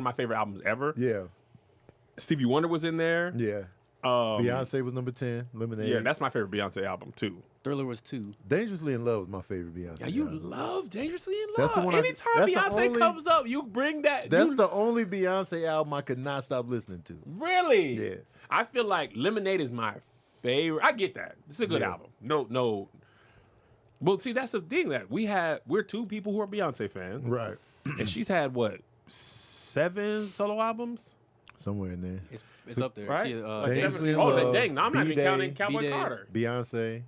my favorite albums ever. Yeah. Stevie Wonder was in there. Yeah. Beyonce was number 10. Lemonade. Yeah, that's my favorite Beyonce album too. Thriller was 2. Dangerously in Love was my favorite Beyonce. Yeah, you album. love Dangerously in Love. That's the one Anytime that's the Beyonce only- comes up, you bring that. That's the only Beyonce album I could not stop listening to. Really? Yeah. I feel like Lemonade is my favorite. I get that. It's a good Yeah. album. No. Well, see, that's the thing that we're two people who are Beyonce fans. Right. And she's had, what, 7 solo albums? Somewhere in there. It's up there. Right? She, Like Dangerously 7. in Oh, Love, dang. No, I'm not even B-Day, counting Cowboy B-Day. Carter. Beyonce.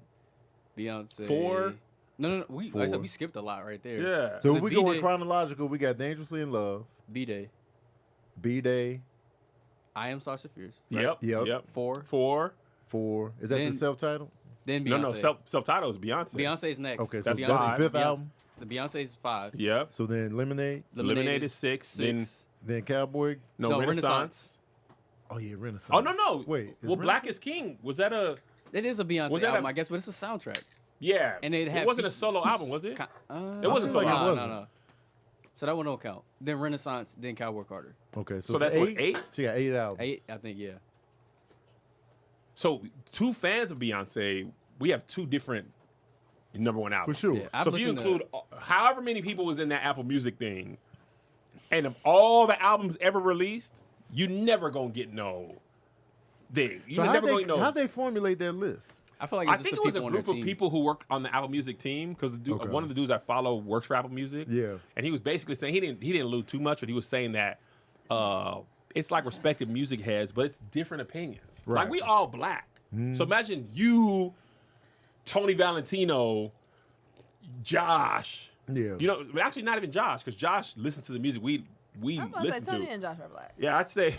Beyonce. 4. No. Like I said, 4. we skipped a lot right there. Yeah. So Is if it we go in B-Day? chronological, we got Dangerously in Love, B-Day. B-Day, I Am Sasha Fierce. Yep. 4. 4. 4. Is that the Then- self-title? Then Beyonce. No. Self-title is Beyonce. Beyonce's next. Okay, so That's that's the 5. fifth Beyonce- album. The Beyonce's 5. Yep. So then Lemonade, Lemonade is 6. then Cowboy. Then Renaissance. Oh yeah, Renaissance. Oh, no. Wait. Well, Black is King. Was that a... It is a Beyonce Was that album, a- I guess, but it's a soundtrack. Yeah. And it had wasn't a feat- solo album, was it? It wasn't solo. like it No. wasn't. So that one don't count. Then Renaissance, then Cowboy Carter. Okay, So so that's it's what, 8? She got 8 albums. 8, I think, yeah. So, two fans of Beyonce, we have 2 different number 1 For albums. sure. Yeah, I've So if you listened to- include however many people was in that Apple Music thing, and of all the albums ever released, you never gonna get no thing. You So never gonna get no. how'd they formulate their list? I feel like I it's think just it was the a people on group their of team. people who worked on the Apple Music team because Okay. one of the dudes I follow works for Apple Music. Yeah. and he was basically saying he didn't allude too much, but he was saying that it's like respected music heads, but it's different opinions. Right. Like we all black, so imagine you, Tony Valentino, Josh. Yeah. You know, actually not even Josh, because Josh listens to the music we I'm about to say listen Tony to. and Josh are black. Yeah, I'd say,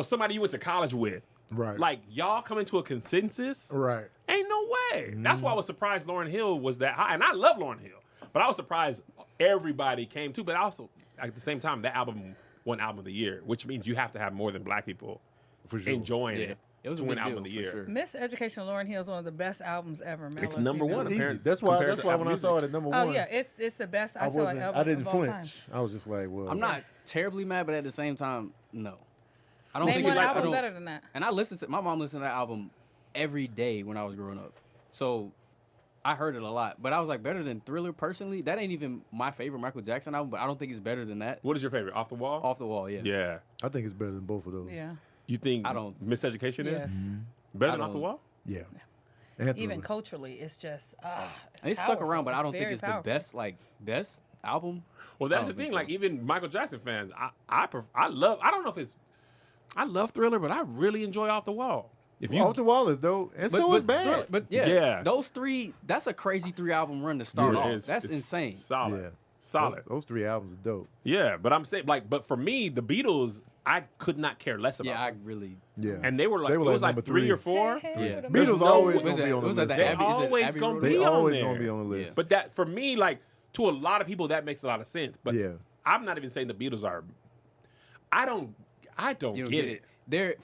somebody you went to college with. Right. Like y'all come into a consensus. Right. Ain't no way. That's why I was surprised Lauryn Hill was that high. And I love Lauryn Hill. But I was surprised everybody came too. But also, at the same time, that album won Album of the Year, which means you have to have more than black people For sure. enjoying Yeah. it It was to a win big Album of deal, the for Year. sure. Miseducation of Lauryn Hill is one of the best albums ever. Male It's and number female. one. Easy. Compared- That's why compared to when Apple I saw it at Music. number Oh one. yeah, it's the best. I feel like album I didn't of all time. flinch. I was just like, well, I'm not terribly mad, but at the same time, no. I don't Name think one it's like I album don't. better than that. And my mom listened to that album every day when I was growing up. So I heard it a lot. But I was like, better than Thriller personally? That ain't even my favorite Michael Jackson album, but I don't think it's better than that. What is your favorite? Off the Wall? Off the Wall, yeah. Yeah. I think it's better than both of those. Yeah. You think I don't- Miseducation Yes. is? Better I than Off the don't- Wall? Yeah. And Even Thriller. culturally, it's just And it's stuck powerful. around, but I don't think very it's powerful. the best album. Well, that's I the don't think thing. so. Like, even Michael Jackson fans, I don't know if it's, I love Thriller, but I really enjoy Off the Wall. If you, Off the Wall is dope, and so is Bad. Thriller- but yeah, Yeah. those 3, that's a crazy 3 album run to start Yeah, off. it's- That's it's insane. Solid. Yeah. Solid. Those 3 albums are dope. Yeah, but I'm saying, like, but for me, the Beatles, I could not care less about Yeah, I them. really. Yeah. And they were like, They were it like was like number 3 3. or 4. Hey, Yeah. hey, There's Beatles no always way- gonna be on the was that list. the They Abbey, is it always Abbey gonna Road? be They on always there. gonna be on the list. Yeah. But that, for me, like, to a lot of people, that makes a lot of sense. But Yeah. I'm not even saying the Beatles are, I don't You don't get it.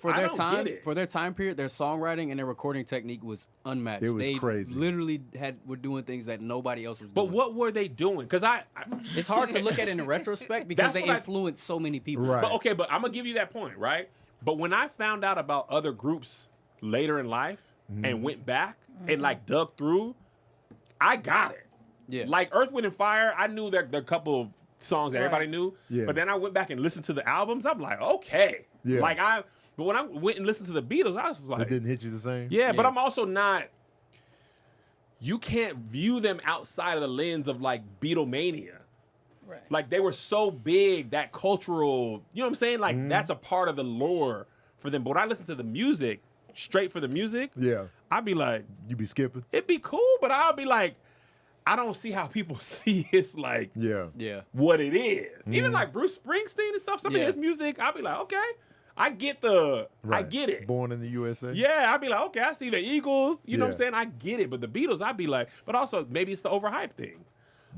For I their don't time, get it. for their time period, their songwriting and their recording technique was unmatched. It was they crazy. Literally were doing things that nobody else was But doing. what were they doing? Because It's hard to look at it in retrospect because That's they what I- influenced so many people. Right. But okay, but I'm gonna give you that point, right? But when I found out about other groups later in life and went back and like dug through, I got it. Yeah. Like Earth, Wind, and Fire, I knew that the couple songs that Right. everybody knew. Yeah. But then I went back and listened to the albums. I'm like, okay. Yeah. But when I went and listened to the Beatles, I was just It like, didn't hit you the same? yeah, but Yeah. I'm also not. You can't view them outside of the lens of like Beatlemania. Right. Like they were so big, that cultural, you know what I'm saying? Mm-hmm. Like that's a part of the lore for them. But when I listen to the music, straight for the music, Yeah. I'd be like, You be skipping? it'd be cool, but I'll be like, I don't see how people see it's like Yeah. Yeah. what it is. Even like Bruce Springsteen and stuff, some Yeah. of his music, I'll be like, okay, I get I Right. get it. Born in the USA? Yeah, I'd be like, okay, I see the Eagles. You know what I'm Yeah. saying? I get it. But the Beatles, I'd be like, but also maybe it's the overhyped thing.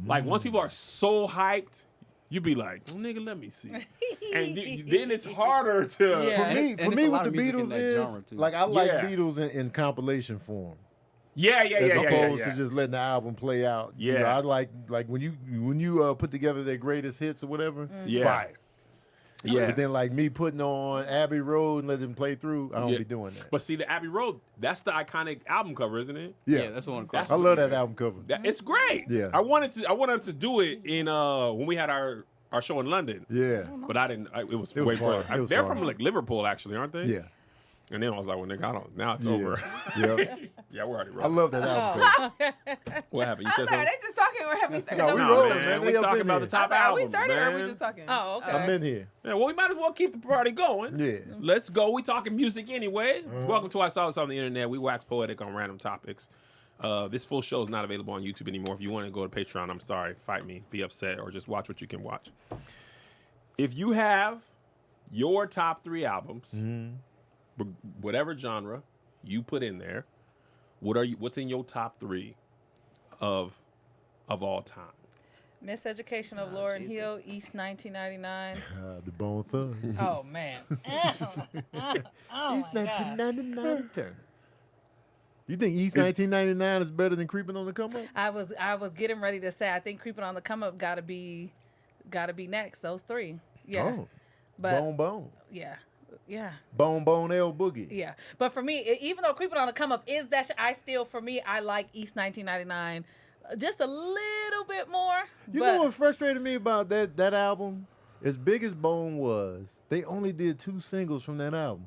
Like once people are so hyped, you'd be like, oh, nigga, let me see. And then it's harder to. Yeah. For And me, it- for and it's me a what lot the of music in Beatles that is, genre, too. like I like Yeah. Beatles in compilation form. Yeah, As opposed to just letting the album play out. You know, Yeah. I like when you put together their greatest hits or whatever. Yeah. Fire. Yeah. But then like me putting on Abbey Road and let them play through, I don't Yeah. be doing that. But see, the Abbey Road, that's the iconic album cover, isn't it? Yeah, that's the one. That's- I love that album cover. It's great. Yeah. I wanted to do it in when we had our show in London. Yeah. But I didn't. It was was way fun. far. It was They're fun. from like Liverpool, actually, aren't they? Yeah. And then I was like, well, nigga, I don't. Now it's Yeah. over. Yeah. Yeah, we're already I rolling. love that album cover. What happened? You I'm said sorry, something? they just talking. We're having. No, we No, rolling, man. man. We They up talking in about the here. top Are we albums, started or are we man. just talking? Oh, okay. I'm in here. Yeah, well, we might as well keep the party going. Yeah. Let's go. We talking music anyway. Welcome to I Saw This on the Internet. We wax poetic on random topics. This full show is not available on YouTube anymore. If you want to go to Patreon, I'm sorry. Fight me. Be upset. Or just watch what you can watch. If you have your top 3 albums, whatever genre you put in there, what's in your top 3 of all time? Miseducation of Lauryn Hill, East 1999. The Bone Thug. Oh man. Oh East my God. 1999 turn. You think East 1999 is better than Creeping on the Come Up? I was getting ready to say I think Creeping on the Come Up gotta be next. Those 3. Yeah. Oh. But Bone Bone. yeah. Yeah. Bone Bone L Boogie. Yeah. But for me, even though Creeping on the Come Up is that I still, for me, I like East 1999 just a little bit more. You but know what frustrated me about that album? As big as Bone was, they only did 2 singles from that album.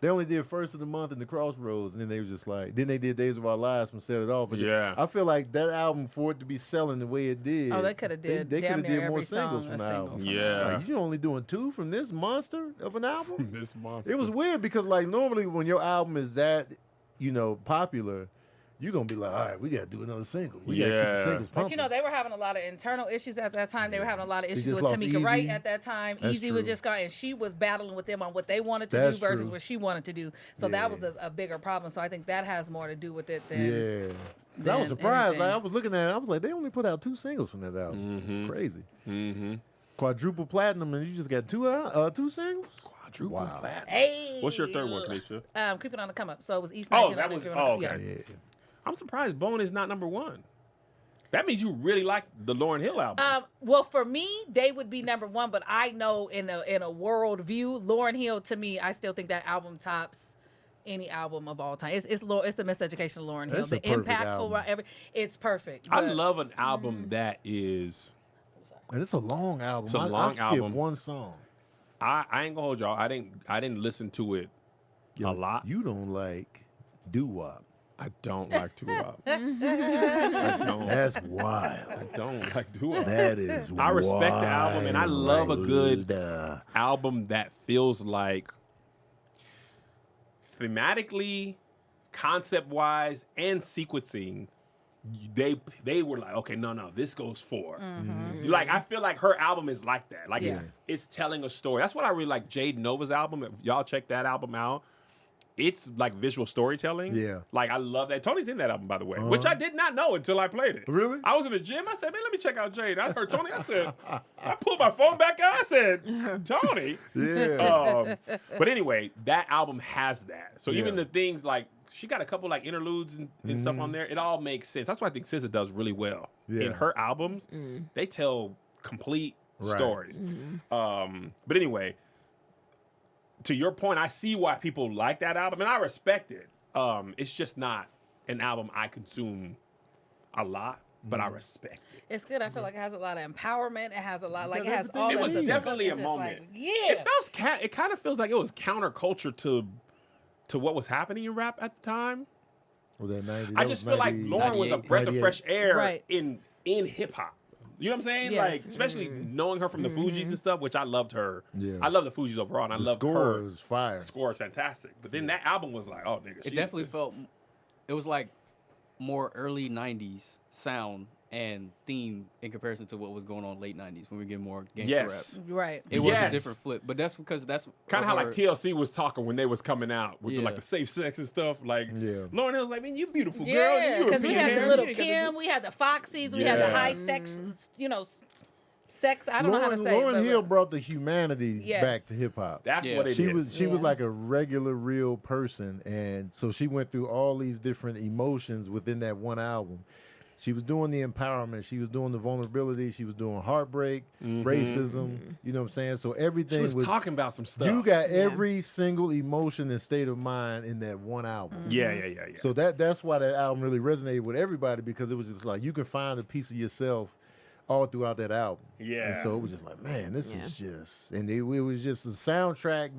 They only did First of the Month and The Crossroads, and then they were just like, then they did Days of Our Lives from Set It Off. But Yeah. I feel like that album, for it to be selling the way it did, Oh, they coulda did They damn coulda near did more every singles song from a the single album. from Yeah. Like, you're only doing 2 from this monster of an album. This monster. It was weird because, like, normally when your album is that, popular, you're going to be like, all right, we got to do another single. We got to keep the Yeah. singles pumping. But they were having a lot of internal issues at that time. They were having a lot of issues just with lost Tamika Wright Easy. at that time. That's Easy was true. just gone, and she was battling with them on what they wanted to That's do versus true. what she wanted to do. So that was a bigger problem. So I think that has more to do with it than. Yeah. 'Cause I than was surprised. anything. Like, I was looking at it. I was like, they only put out 2 singles from that album. It's crazy. Mm-hmm. Quadruple platinum, and you just got 2 singles? Quadruple Wow. platinum. Hey. What's your third one, Kanisha? Creeping on the Come Up. So it was East Oh, 1999. that was- Creeping on the- okay. Yeah. I'm surprised Bone is not number 1. That means you really like the Lauryn Hill album. Well, for me, they would be number 1, but I know in a world view, Lauryn Hill, to me, I still think that album tops any album of all time. It's the Miseducation of Lauryn Hill. That's a The perfect impactful, album. it's perfect. I but- love an album that is. And it's a long album. It's a I long skipped album. 1 song. I ain't gonna hold y'all. I didn't listen to it a lot. You don't like doo-wop. I don't like doo-wop. I don't. That's wild. I don't like doo-wop. That is I respect the album, and I love a good wild. album that feels like thematically, concept-wise, and sequencing. They were like, okay, no, this goes for. Like, I feel like her album is like that. Like, Yeah. it's telling a story. That's what I really like. Jade Nova's album. If y'all check that album out, it's like visual storytelling. Yeah. Like, I love that. Tony's in that album, by the way, which I did not know until I played it. Really? I was in the gym. I said, man, let me check out Jade. I heard Tony. I said, I pulled my phone back out. I said, Tony. Yeah. But anyway, that album has that. So even Yeah. the things like, she got a couple like interludes and stuff on there. It all makes sense. That's why I think SZA does really well. Yeah. In her albums, they tell complete Right. stories. But anyway, to your point, I see why people like that album, and I respect it. It's just not an album I consume a lot, but I respect it. It's good. I feel like it has a lot of empowerment. It has a lot, like it got has everything all It that was stuff. definitely It's a just moment. like, yeah. It kind of feels like it was counterculture to what was happening in rap at the time. Was that 90? I just feel like Lauryn was a 98. breath of fresh air Right. in hip hop. You know what I'm saying? Yes. Like, especially knowing her from the Fugees and stuff, which I loved her. Yeah. I love the Fugees overall, and I the loved score her. was fire. Score is fantastic. But then that album was like, oh, nigga. It definitely felt. It was like more early '90s sound and theme in comparison to what was going on late '90s when we get more gangster Yes. rap. Right. It was Yes. a different flip, but that's because that's Kind of how like her- TLC was talking when they was coming out with the, like Yeah. the safe sex and stuff. Like, Yeah. Lauryn Hill was like, man, you beautiful girl. Yeah, You because we European had the hair. little You ain't got to Kim, do-" we had the Foxies, we had the Yeah. high sex, sex. I don't know how to say. Lauryn but- Hill brought the humanity Yes. back to hip hop. That's Yeah. what it She is. was Yeah. like a regular real person, and so she went through all these different emotions within that one album. She was doing the empowerment. She was doing the vulnerability. She was doing heartbreak, racism. You know what I'm saying? So everything She was talking about some stuff. You got every single emotion and state of mind in that one album. Yeah. So that's why that album really resonated with everybody, because it was just like you can find a piece of yourself all throughout that album. Yeah. And so it was just like, man, this is just, and it was just the soundtrack.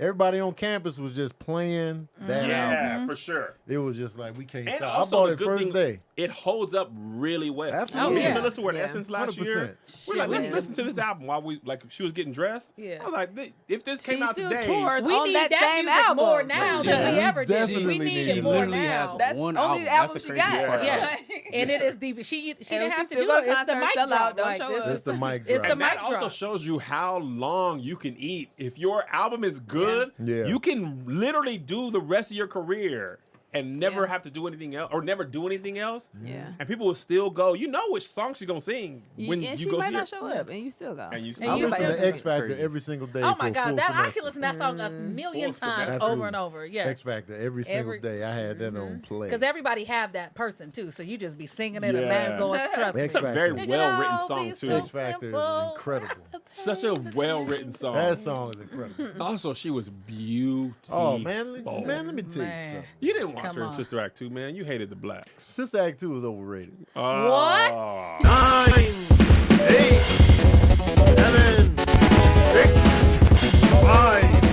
Everybody on campus was just playing that album. Yeah, for sure. It was just like, we can't And stop. I also bought the it good first thing, day. it holds up really well. Absolutely. Me and Yeah. Melissa were at Yeah. Essence last 100%. year. We're like, let's Yeah. listen to this album while she was getting dressed. Yeah. I was like, if this came She out still today, tours We on need that that same music album. more now Yeah. than we ever did. Definitely We need need it it. more literally now. has That's one only album. album That's the she crazy got. part. Yeah, and it is the she didn't And have she to still do go it. It's the concert, mic sell drop. out, don't Like, show this up. is It's the mic It's drop. the and that mic also drop. shows you how long you can eat. If your album is good, Yeah. you can literally do the rest of your career and never Yeah. have to do anything else, or never do anything else. Yeah. And people will still go. You know which song she's gonna sing when and you she go might see her. not show up, and you still go. And you I still you listen still to do X Factor Crazy. every single day. Oh for my a God, full that I semester. can listen to that song a million Full times semester. over and over. Yeah, X Factor every single day. I had that on play. because everybody have that person too. So you just be singing it Yeah. and man going, trust me. X It's a very Factor. well-written Nigga, song I'll too. be X Factor simple. is incredible. Such a well-written song. That song is incredible. Also, she was beautiful. Oh man, let me tell you Man. something. You didn't watch Come her in on. Sister Act 2, man. You hated the blacks. Sister Act 2 is overrated. What? Oh. 9, 8, 7, 6, 5,